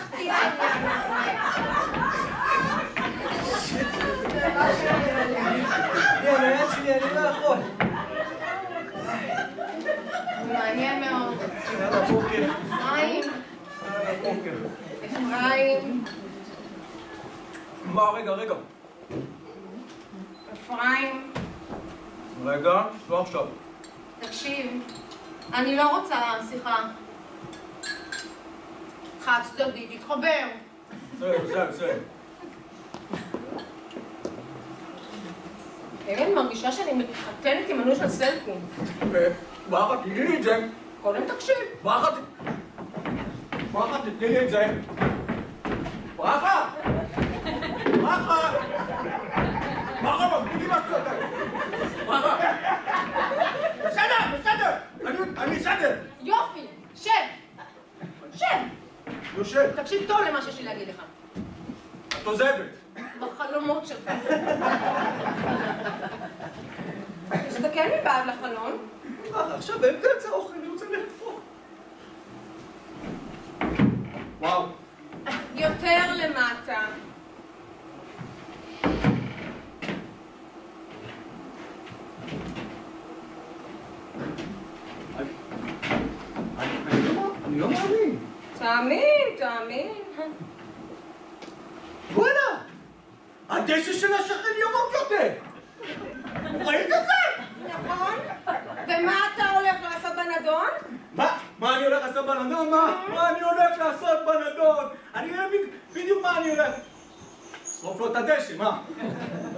שכחתי העניין הזה. הנייד שלי, אני לא יכול. מעניין מאוד. יאללה, בוקר. אפרים. יאללה, בוקר. אפרים. מה, רגע. אפרים. רגע, לא עכשיו. תקשיב, אני לא רוצה שיחה חד צדדית, תתחבר. בסדר. אני מרגישה שאני מתחתנת עם מנוי של סלקום. ברכה, תני לי את זה. קודם תקשיב. ברכה, תתני לי את זה. ברכה, מפגידי מה שטות. ברכה. בסדר. אני בסדר. יופי, שב. יושב. תקשיב טוב למה שיש לי להגיד לך. את עוזבת. בחלומות שלך. תסתכל מבעד לחלון. עכשיו באמצע האוכל, אני רוצה לאכול. וואו. יותר למטה. אני לא מאמין. תאמין. בואנה! הדשא של השכן ירוק יותר! ראית את זה? נכון? ומה אתה הולך לעשות בנדון? מה אני הולך לעשות בנדון? מה אני הולך לעשות בנדון? אני יודע בדיוק מה אני הולך. שרוף לו את הדשא, מה?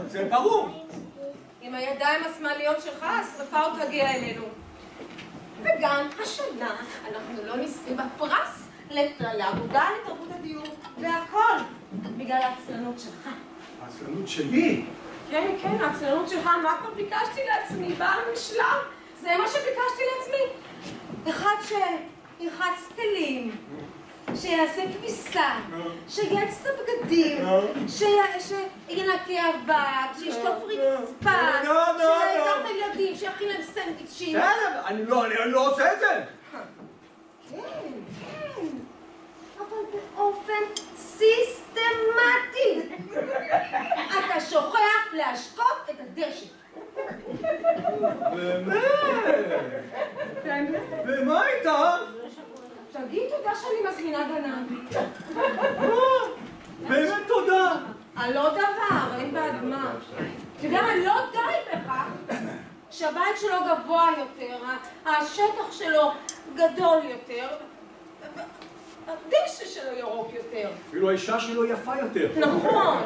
זה ברור. עם הידיים השמאליות שלך, השרפה עוד תגיע אלינו. וגם השנה אנחנו לא נסכים בפרס לאגודה לתרבות הדיור, והכל בגלל העצלנות שלך. העצלנות שלי? כן, העצלנות שלך, מה כבר ביקשתי לעצמי? בעל משלם, זה מה שביקשתי לעצמי. אחד שירחץ כלים, שיעשה כביסה, שיעץ את הבגדים, שינקה אבק, שישטוף רצפה, שייקח את הילדים, שיכין להם סנדוויצ'ים. בסדר, אני לא עושה את זה. כן, אבל באופן סיסטמטי. אתה שוכח להשקות את הדשא. באמת? ומה איתה? תגיד תודה שאני מזמינה גנב. באמת תודה. על לא דבר, אין בעד מה. אתה יודע מה, לא די בכך שהבית שלו גבוה יותר, השטח שלו גדול יותר, הדשא שלו ירוק יותר. אפילו האישה שלו יפה יותר. נכון.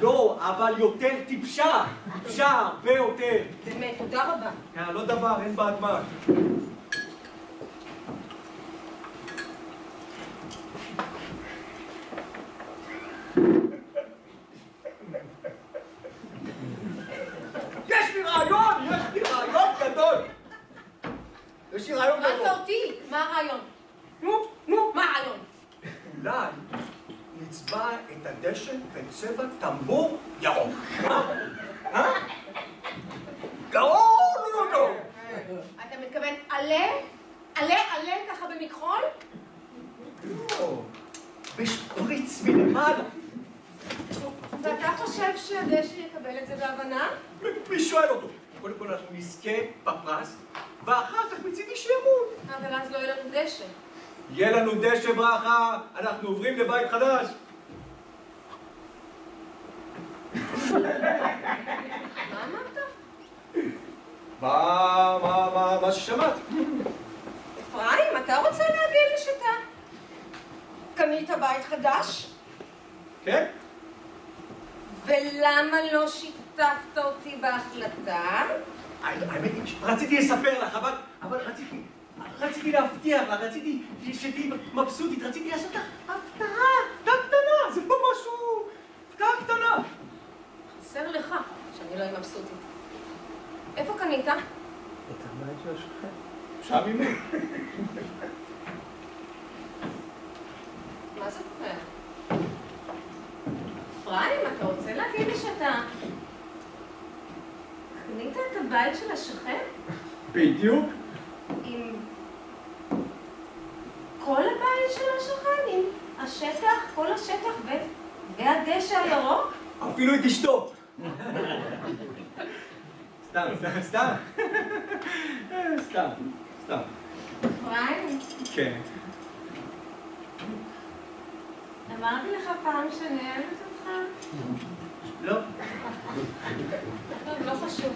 לא, אבל יותר טיפשה. טיפשה, הרבה יותר. באמת, תודה רבה. לא דבר, אין בעד מה. יש לי רעיון גדול. יש לי רעיון גדול. רק אותי, מה הרעיון? נו, מה הרעיון? אולי נצבע את הדשא בצבע טמבור ירוק. גאון! אתה מתכוון עלה ככה במכחול? לא, בשפריץ מלמעלה. ואתה חושב שהדשא יקבל את זה בהבנה? מי שואל אותו? קודם כל אנחנו נזכה בפרס, ואחר כך מצידי שימות. אבל אז לא יהיה לנו דשא. יהיה לנו דשא ברכה, אנחנו עוברים לבית חדש. מה אמרת? מה ששמעת? אפרים, אתה רוצה להגיד לי שאתה קנית בית חדש? כן? ולמה לא שיתפת אותי בהחלטה? האמת היא שרציתי לספר לך, אבל רציתי להבטיח לך, רציתי שתהיי מבסוטית, רציתי לעשות לך הפתעה קטנה, זה לא משהו, הפתעה קטנה. חסר לך שאני לא אהיה מבסוטית. איפה קנית? את הבית של השכן. שם ממי. מה זאת אומרת? אפרים, אתה רוצה להגיד לי שאתה קנית את הבית של השכן? בדיוק. עם כל הבית של השכן עם השטח, כל השטח והדשא הירוק? אפילו את אשתו. סתם. סתם. אפרים? כן. אמרתי לך פעם שאני אוהבת אותך? לא. טוב, לא חשוב.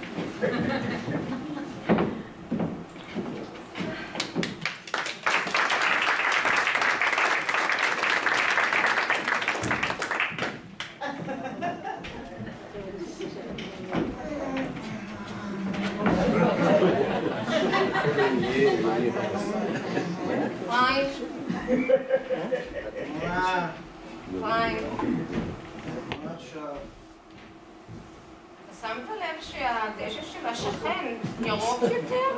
אתה שמת לב שהדשא של השכן ירוק יותר?